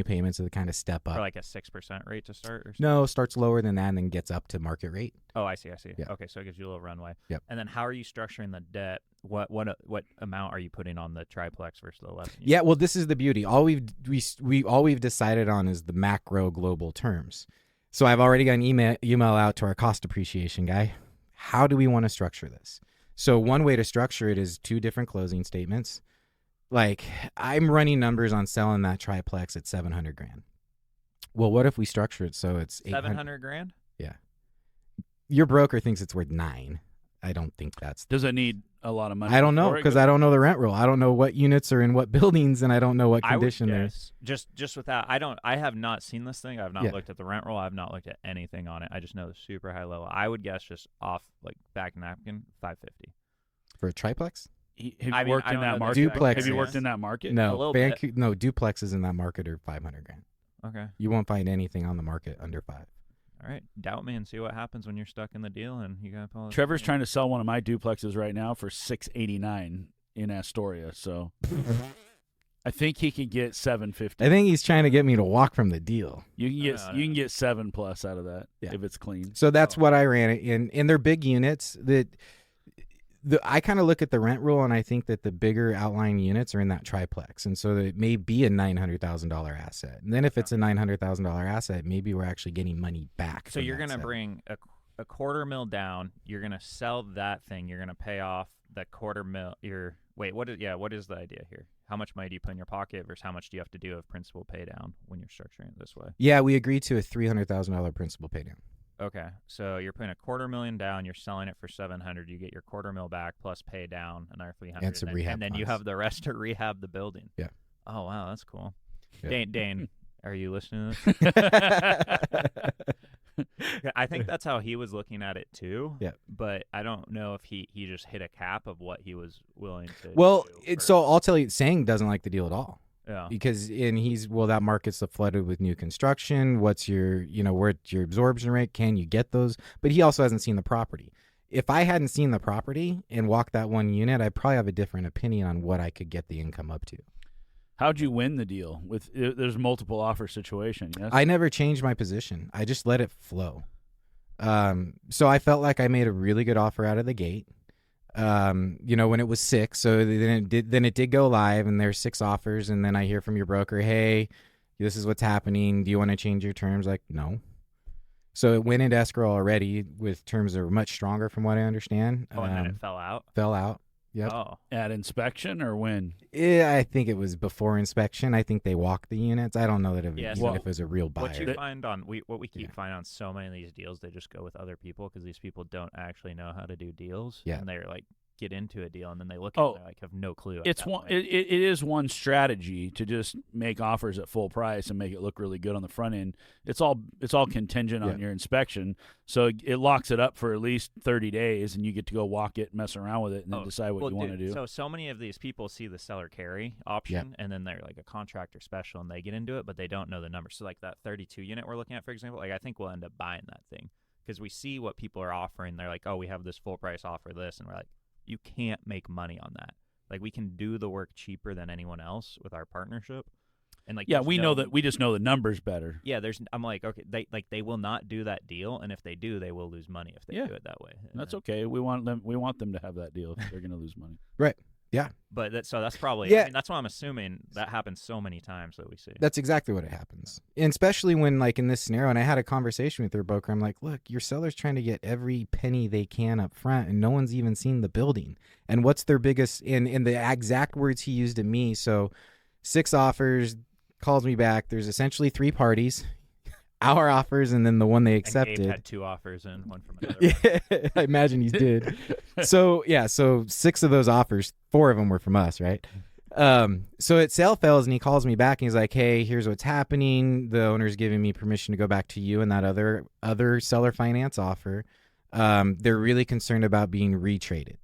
payments to kind of step up. or like a 6% rate to start or something? No, starts lower than that and then gets up to market rate. Oh, I see. Yeah. Okay, so it gives you a little runway. Yep. And then how are you structuring the debt? What amount are you putting on the triplex versus the 11? Yeah, well, this is the beauty. All we've decided on is the macro global terms. So I've already got an email out to our cost appreciation guy. How do we want to structure this? So one way to structure it is 2 different closing statements. Like I'm running numbers on selling that triplex at $700,000. Well, what if we structure it so it's $700,000? Yeah. Your broker thinks it's worth $9 million. I don't think that's. Does it need a lot of money? I don't know for it? because I don't know the rent roll. I don't know what units are in what buildings, and I don't know what condition I they're. would guess, just with that, I have not seen this thing. I have not Yeah. looked at the rent roll. I have not looked at anything on it. I just know the super high level. I would guess just off like back napkin, $550. For a triplex? Have I you mean, worked I in don't that know the market? Duplex Have you is- worked in that market? A No, little bit. no, duplexes in that market are $500,000. Okay. You won't find anything on the market under 5. All right. Doubt me and see what happens when you're stuck in the deal and you got to pull. Trevor's trying to sell one of my duplexes right now for $689 in Astoria. So I think he could get $750. I think he's trying to get me to walk from the deal. You can get No. you can get 7+ out of that Yeah. if it's clean. So that's what I ran it in. And they're big units. I kind of look at the rent roll, and I think that the bigger outlying units are in that triplex. And so it may be a $900,000 asset. And then if it's a $900,000 asset, maybe we're actually getting money back. So from you're that gonna sale. bring a $250,000 down. You're gonna sell that thing. You're gonna pay off the $250,000. What is the idea here? How much money do you put in your pocket versus how much do you have to do of principal pay down when you're structuring it this way? Yeah, we agreed to a $300,000 principal pay down. Okay, so you're putting a $250,000 down. You're selling it for $700,000. You get your $250,000 back plus pay down another $300,000, And some rehab and then you funds. have the rest to rehab the building. Yeah. Oh wow, that's cool. Yeah. Dane, are you listening to this? I think that's how he was looking at it too. Yeah. But I don't know if he just hit a cap of what he was willing to. Well, do so I'll tell you, Sang doesn't like the deal at all. yeah. Because that market's flooded with new construction. What's where's your absorption rate? Can you get those? But he also hasn't seen the property. If I hadn't seen the property and walked that one unit, I'd probably have a different opinion on what I could get the income up to. How'd you win the deal? There's multiple offer situation. Yes. I never changed my position. I just let it flow. So I felt like I made a really good offer out of the gate. When it was 6, so then it did go live, and there's 6 offers, and then I hear from your broker, hey, this is what's happening. Do you want to change your terms? Like, no. So it went into escrow already with terms that were much stronger from what I understand. Oh, and then it fell out. Fell out. Yep. Oh, At inspection or when? Yeah, I think it was before inspection. I think they walked the units. I don't know that Yeah, even so if it was a real buyer. what you find on what we keep Yeah. finding on so many of these deals, they just go with other people because these people don't actually know how to do deals. Yeah. And they're like get into a deal and then they look at Oh, it and they like have no clue. It's one. It is one strategy to just make offers at full price and make it look really good on the front end. It's all contingent on Yeah. your inspection, so it locks it up for at least 30 days, and you get to go walk it, mess around with it, and then decide what you want to do. So many of these people see the seller carry option, and then they're like a contractor special, and they get into it, but they don't know the numbers. So like that 32 unit we're looking at, for example, like I think we'll end up buying that thing because we see what people are offering. They're like, oh, we have this full price offer, this, and we're like, you can't make money on that. Like we can do the work cheaper than anyone else with our partnership. And like Yeah, we know that. We just know the numbers better. Yeah, I'm like, okay, they will not do that deal, and if they do, they will lose money if they do it that way. And That's okay. We want them to have that deal if they're going to lose money. Right. Yeah. But that's probably Yeah. I mean, that's what I'm assuming that happens so many times that we see. That's exactly what it happens. And especially when, like, in this scenario, and I had a conversation with their broker, I'm like, look, your seller's trying to get every penny they can up front, and no one's even seen the building. And what's their biggest, in the exact words he used to me, so 6 offers, calls me back. There's essentially 3 parties, our offers, and then the one they accepted. And Gabe had 2 offers and one from another. Yeah, I imagine he did. So 6 of those offers, 4 of them were from us, right? So it sale fails, and he calls me back, and he's like, hey, here's what's happening. The owner's giving me permission to go back to you and that other seller finance offer. They're really concerned about being retraded.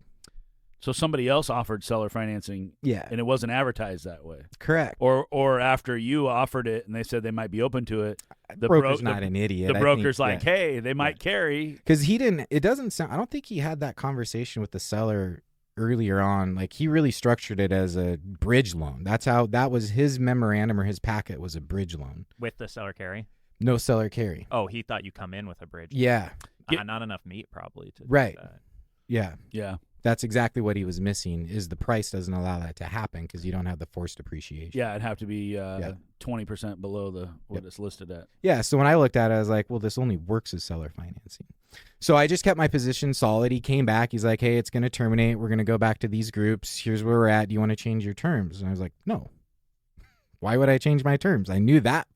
So somebody else offered seller financing, Yeah, and it wasn't advertised that way. correct. Or after you offered it and they said they might be open to it, The broker's not an idiot. the broker's like, hey, they might carry. Because he didn't, it doesn't sound, I don't think he had that conversation with the seller earlier on. Like, he really structured it as a bridge loan. That was his memorandum, or his packet was a bridge loan. With the seller carry. No seller carry. Oh, he thought you come in with a bridge. Yeah. Not enough meat probably to Right. do that. Yeah. Yeah. That's exactly what he was missing, is the price doesn't allow that to happen because you don't have the forced appreciation. Yeah, it'd have to be 20% below what it's listed at. Yeah, so when I looked at it, I was like, well, this only works as seller financing. So I just kept my position solid. He came back. He's like, hey, it's going to terminate. We're going to go back to these groups. Here's where we're at. Do you want to change your terms? And I was like, no. Why would I change my terms? I knew that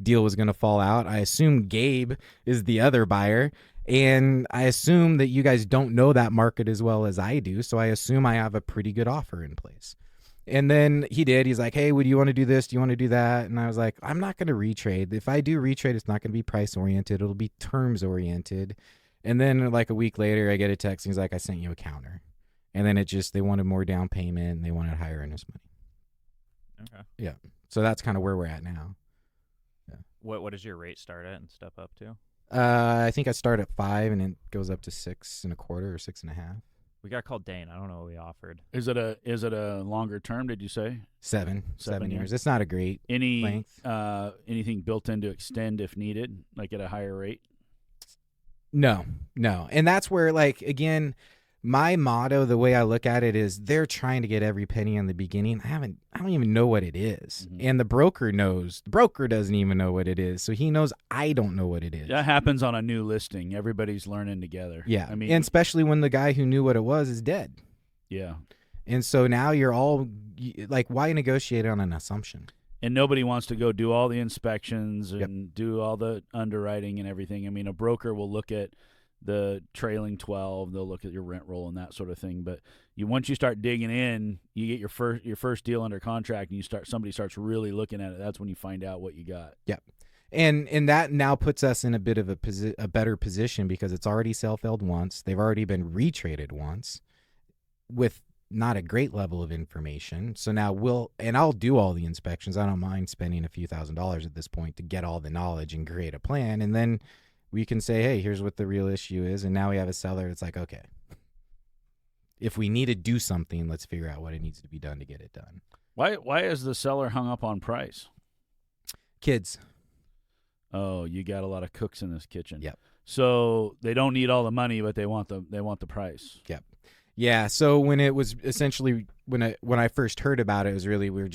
deal was going to fall out. I assumed Gabe is the other buyer. And I assume that you guys don't know that market as well as I do. So I assume I have a pretty good offer in place. And then he did. He's like, hey, would you want to do this? Do you want to do that? And I was like, I'm not going to retrade. If I do retrade, it's not going to be price oriented. It'll be terms oriented. And then like a week later, I get a text. And he's like, I sent you a counter. And then they wanted more down payment and they wanted higher earnest money. Okay. Yeah. So that's kind of where we're at now. Yeah. What does your rate start at and step up to? I think I start at 5 and it goes up to 6.25 or 6.5. We got called Dane. I don't know what we offered. Is it a longer term? Did you say 7 7 years? It's not a great length. Anything built in to extend if needed, like at a higher rate? No. And that's where, like, again, my motto, the way I look at it, is they're trying to get every penny in the beginning. I don't even know what it is. Mm-hmm. And the broker knows. The broker doesn't even know what it is. So he knows I don't know what it is. That happens on a new listing. Everybody's learning together. Yeah. I mean, and especially when the guy who knew what it was is dead. Yeah. And so now you're all like, why negotiate on an assumption? And nobody wants to go do all the inspections and do all the underwriting and everything. I mean, a broker will look at the trailing 12, they'll look at your rent roll and that sort of thing. But once you start digging in, you get your first deal under contract, and somebody starts really looking at it. That's when you find out what you got. Yep. And that now puts us in a bit of a better position because it's already sell-failed once. They've already been retraded once with not a great level of information. So now I'll do all the inspections. I don't mind spending a few $1,000s at this point to get all the knowledge and create a plan. And then we can say, hey, here's what the real issue is. And now we have a seller. It's like, okay, if we need to do something, let's figure out what it needs to be done to get it done. Why is the seller hung up on price? Kids. Oh, you got a lot of cooks in this kitchen. Yep. So they don't need all the money, but they want the price. Yep. Yeah. So when it was essentially when I first heard about it, it was really we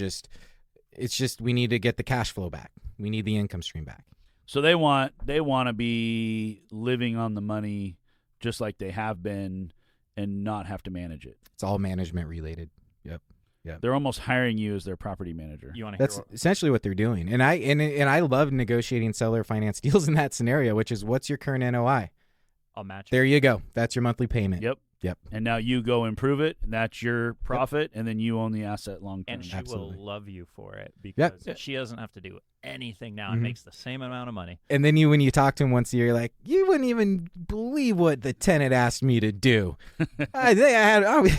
need to get the cash flow back. We need the income stream back. So they want to be living on the money just like they have been, and not have to manage it. It's all management related. Yep. They're almost hiring you as their property manager. You want to That's essentially what they're doing. And I love negotiating seller finance deals in that scenario, which is, what's your current NOI? I'll match There you go. That's your monthly payment. Yep. And now you go improve it, and that's your profit, and then you own the asset long term. And she Absolutely. will love you for it because Yep. she doesn't have to do anything now and makes the same amount of money. And then when you talk to him once a year, you're like, you wouldn't even believe what the tenant asked me to do. I think I had.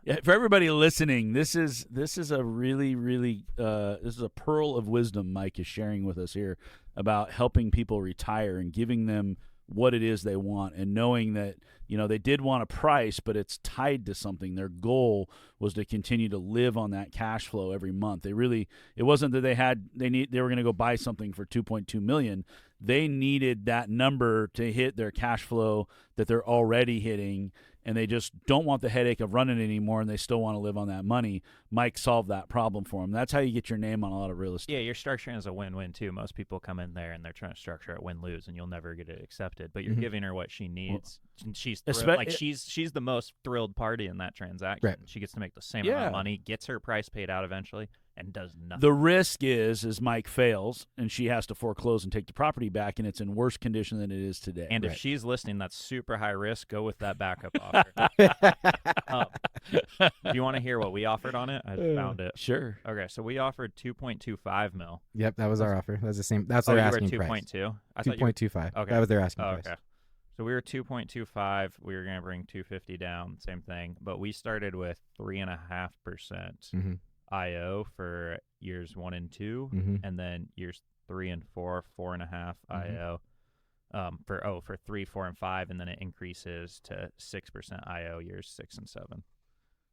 Yeah, for everybody listening, this is a really, really this is a pearl of wisdom Mike is sharing with us here about helping people retire and giving them what it is they want, and knowing that, they did want a price, but it's tied to something. Their goal was to continue to live on that cash flow every month. It wasn't that they were going to go buy something for $2.2 million. They needed that number to hit their cash flow that they're already hitting, and they just don't want the headache of running it anymore, and they still want to live on that money. Mike solved that problem for them. That's how you get your name on a lot of real estate. Yeah, you're structuring as a win-win too. Most people come in there and they're trying to structure it win-lose, and you'll never get it accepted. But you're giving her what she needs. She's thrilled. She's the most thrilled party in that transaction. Right. She gets to make the same amount of money, gets her price paid out eventually, and does nothing. The risk is Mike fails, and she has to foreclose and take the property back, and it's in worse condition than it is today. And if she's listening, that's super high risk. Go with that backup offer. Do you want to hear what we offered on it? I found it. Sure. Okay, so we offered 2.25 mil. Yep, that was our offer. That's the same. That's their asking price. 2.2. 2.25. Okay. That was their asking Okay. price. So we were 2.25. We were going to bring 250 down. Same thing, but we started with 3.5% IO for years 1 and 2, and then years 3 and 4, 4.5 IO. For 3, 4, and 5, and then it increases to 6% IO years 6 and 7.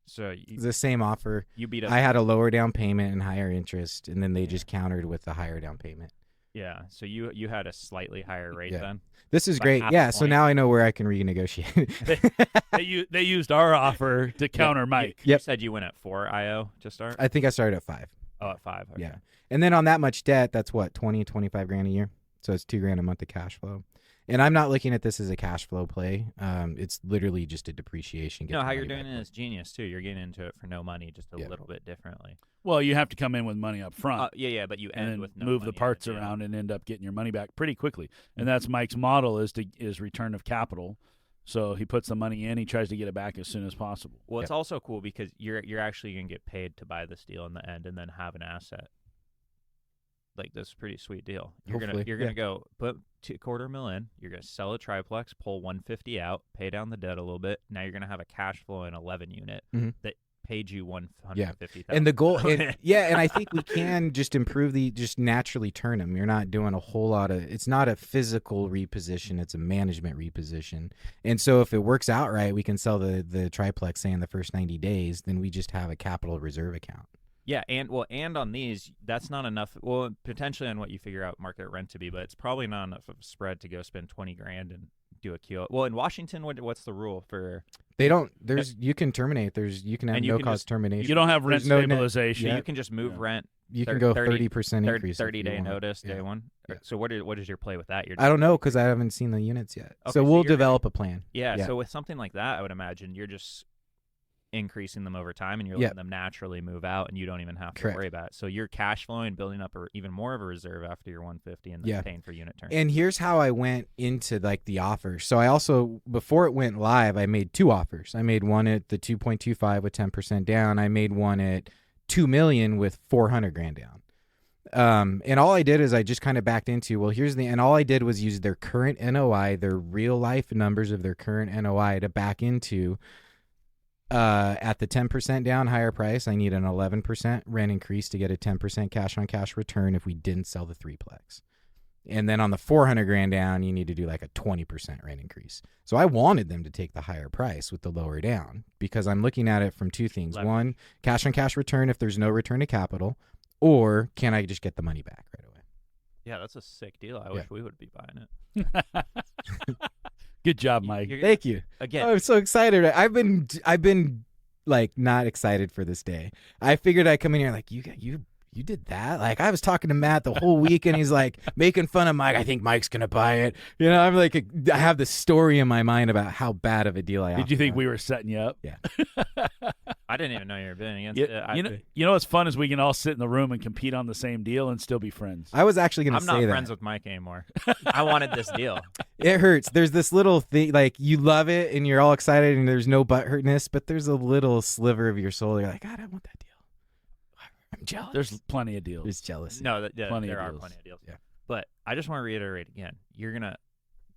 So It's the same offer. You beat us. I had a lower down payment and higher interest, and then they just countered with the higher down payment. Yeah. So you had a slightly higher rate then. This is By great. half Yeah. a So point. now I know where I can renegotiate. They used our offer to counter Mike. You said you went at 4 IO to start. I think I started at 5. Oh, at 5. Okay. Yeah. And then on that much debt, that's what, 20, 25 grand a year. So it's $2,000 a month of cash flow. And I'm not looking at this as a cash flow play. It's literally just a depreciation. No, how you're doing it is genius too. You're getting into it for no money, just a little bit differently. Well, you have to come in with money up front. Yeah, but you and end then with no move money the parts in it, yeah. around and end up getting your money back pretty quickly. And that's Mike's model is return of capital. So he puts the money in, he tries to get it back as soon as possible. Well, it's also cool because you're actually gonna get paid to buy this deal in the end, and then have an asset. Like, this is a pretty sweet deal. You're gonna go put $250,000 in. You're gonna sell a triplex, pull 150 out, pay down the debt a little bit. Now you're gonna have a cash flow in 11 unit that paid you $150,000. And the goal, and I think we can just just naturally turn them. You're not doing a whole lot of. It's not a physical reposition; it's a management reposition. And so, if it works out right, we can sell the triplex, say, in the first 90 days. Then we just have a capital reserve account. Yeah, and on these, that's not enough. Well, potentially on what you figure out market rent to be, but it's probably not enough of a spread to go spend $20,000 and do a QO. Well, in Washington, what's the rule for? They don't. You can terminate. You can have no cause termination. You don't have rent stabilization. You can just move rent. You can go 30% increase. 30-day notice, day one. Yeah. So what is your play with that? I don't know because I haven't seen the units yet. Okay, so we'll develop a plan. Yeah. So with something like that, I would imagine you're just increasing them over time, and you're letting them naturally move out, and you don't even have to worry about it. So you're cash flowing, building up even more of a reserve after your 150, and then paying for unit turn. And here's how I went into the offer. So I also, before it went live, I made 2 offers. I made one at the 2.25 with 10% down. I made one at $2 million with $400,000 down. And all I did is I just kind of backed into, and all I did was use their current NOI, their real life numbers of their current NOI to back into. At the 10% down higher price, I need an 11% rent increase to get a 10% cash on cash return if we didn't sell the 3-plex. And then on the $400,000 down, you need to do like a 20% rent increase. So I wanted them to take the higher price with the lower down because I'm looking at it from 2 things. One, cash on cash return if there's no return to capital, or can I just get the money back right away? Yeah, that's a sick deal. I wish we would be buying it. Good job, Mike. Thank you. Again, I'm so excited. I've been like not excited for this day. I figured I'd come in here like you you did that? Like, I was talking to Matt the whole week, and he's like making fun of Mike. I think Mike's gonna buy it. You know, I'm like, I have this story in my mind about how bad of a deal I. Did you think we were setting you up? Yeah. I didn't even know you were bidding against Yeah, it. you know what's fun is we can all sit in the room and compete on the same deal and still be friends. I was actually gonna I'm say not that. friends with Mike anymore. I wanted this deal. It hurts. There's this little thing, like, you love it and you're all excited and there's no butthurtness, but there's a little sliver of your soul. You're like, God, I want that deal. I'm jealous. There's plenty of deals. There's jealousy. No, Plenty there of are deals. plenty of deals. Yeah. But I just want to reiterate again, you're going to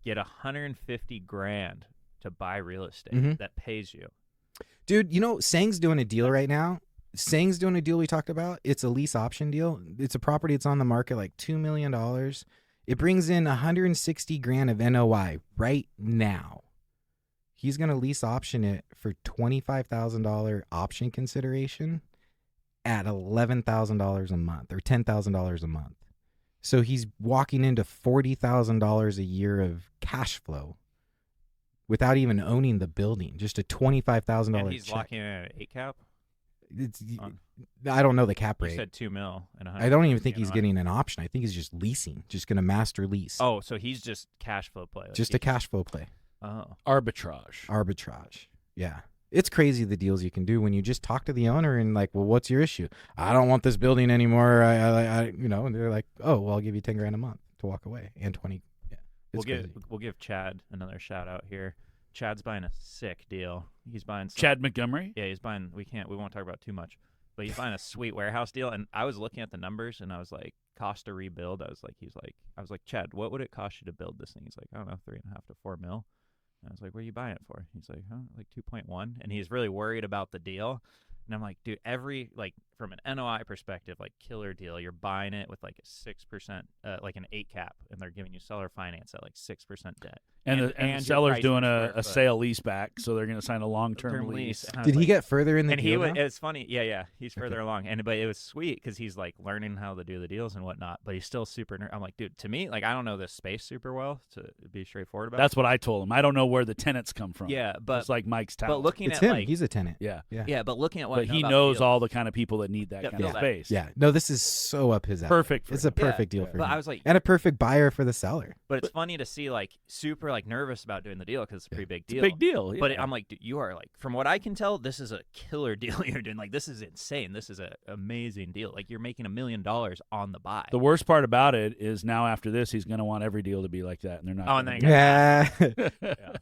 get $150,000 to buy real estate Mhm. that pays you. Dude, you know, Sang's doing a deal right now. Sang's doing a deal we talked about. It's a lease option deal. It's a property that's on the market like $2 million. It brings in $160,000 of NOI right now. He's going to lease option it for $25,000 option consideration at $11,000 a month or $10,000 a month. So he's walking into $40,000 a year of cash flow without even owning the building. Just a $25,000 And he's check. locking in at an 8 cap? It's, I don't know the cap You rate. said $2 million and I don't even think you he's know, getting an option. I think he's just leasing, just going to master lease. Oh, so he's just cash flow play. Like just he a cash flow play. Oh. Arbitrage. Arbitrage. Yeah. It's crazy the deals you can do when you just talk to the owner and like, well, what's your issue? I don't want this building anymore. I you know, and they're like, oh, well, I'll give you $10,000 a month to walk away and 20. Yeah. It's crazy. We'll give Chad another shout out here. Chad's buying a sick deal. He's buying some, Chad Montgomery? Yeah, he's buying. We won't talk about too much, but he's buying a sweet warehouse deal. And I was looking at the numbers, and I was like, cost to rebuild. I was like, Chad, what would it cost you to build this thing? He's like, I don't know, 3.5 to 4 mil. And I was like, what are you buying it for? He's like, like 2.1. And he's really worried about the deal. And I'm like, dude, from an NOI perspective, like killer deal, you're buying it with like a 6%, like an 8 cap, and they're giving you seller finance at like 6% debt. And the your seller's price doing per a square foot. sale lease back, so they're going to sign a long-term Term lease. And I was Did he like- get further in the and deal now? it's funny, yeah, he's further along, but it was sweet because he's like learning how to do the deals and whatnot. But he's still super. I'm like, dude, to me, like I don't know this space super well to be straightforward about. That's what I told him. I don't know where the tenants come from. yeah, but It's like Mike's tower. but looking It's at him. like He's a tenant. yeah. yeah, but looking at what I But know he about knows deals, all the kind of people that need that Yeah, kind of feel that. space. Yeah. No, this is so up his alley. Perfect for It's him. a perfect deal Yeah, for but him. I was like, And a perfect buyer for the seller. but it's funny to see like super like nervous about doing the deal because it's a pretty big It's deal. a big deal. Yeah. But I'm like, dude, you are like, from what I can tell, this is a killer deal you're doing. Like, this is insane. This is an amazing deal. Like, you're making $1 million on the buy. The worst part about it is now after this, he's going to want every deal to be like that, and they're not. Oh, and gonna then do you it. Yeah. Yeah.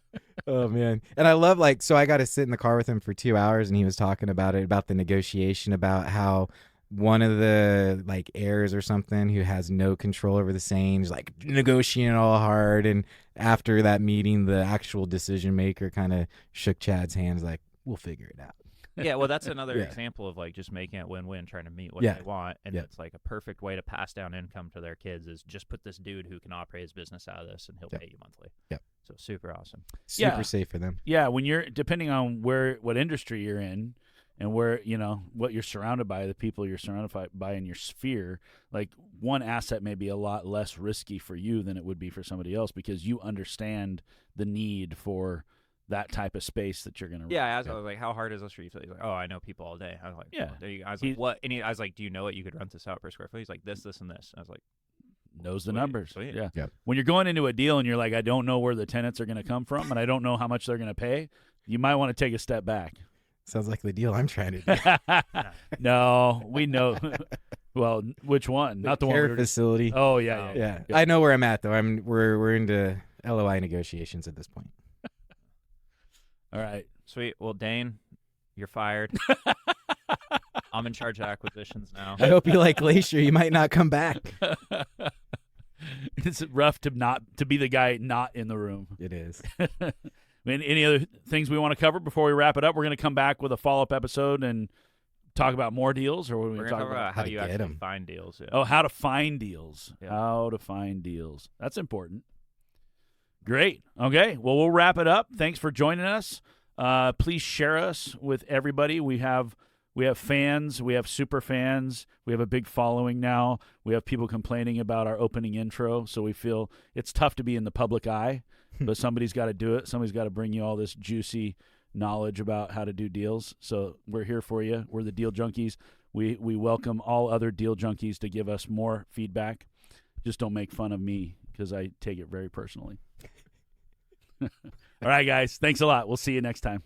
Oh man. And I love like, so I got to sit in the car with him for 2 hours and he was talking about it, about the negotiation, about how one of the like heirs or something who has no control over the same is like negotiating all hard. And after that meeting, the actual decision maker kind of shook Chad's hands like, we'll figure it out. Yeah, well, that's another Yeah. example of like just making it win-win, trying to meet what Yeah. they want, and Yeah. it's like a perfect way to pass down income to their kids is just put this dude who can operate his business out of this, and he'll Yep. pay you monthly. Yep. So super awesome. Super Yeah. safe for them. Yeah, when you're depending on what industry you're in and where what you're surrounded by, the people you're surrounded by in your sphere, like one asset may be a lot less risky for you than it would be for somebody else because you understand the need for that type of space that you're gonna. Yeah, I was like, how hard is this for you? He's like, oh, I know people all day. I was like, Yeah. well, there you go. I was He- like, what? And I was like, do you know what you could rent this out per square foot? He's like, this, and this. And I was like, knows the Sweet, numbers. sweet. Yeah. Yep. When you're going into a deal and you're like, I don't know where the tenants are going to come from and I don't know how much they're going to pay, you might want to take a step back. Sounds like the deal I'm trying to do. No, we know. Well, which one? Not the one. care We were just, facility. oh yeah, yeah, yeah. yeah. I know where I'm at though. We're into LOI negotiations at this point. All right. sweet. Well, Dane, you're fired. I'm in charge of acquisitions now. I hope you like Glacier. You might not come back. It's rough to be the guy not in the room. It is. Any other things we want to cover before we wrap it up? We're going to come back with a follow-up episode and talk about more deals, or what are we We're going to going to talk talk about? about How how to you get actually 'em. find deals. Yeah. Oh, how to find deals. Yeah. How to find deals. That's important. Great. Okay. Well, we'll wrap it up. Thanks for joining us. Please share us with everybody. We have fans. We have super fans. We have a big following now. We have people complaining about our opening intro, so we feel it's tough to be in the public eye, but somebody's got to do it. Somebody's got to bring you all this juicy knowledge about how to do deals. So we're here for you. We're the Deal Junkies. We welcome all other Deal Junkies to give us more feedback. Just don't make fun of me because I take it very personally. All right, guys. Thanks a lot. We'll see you next time.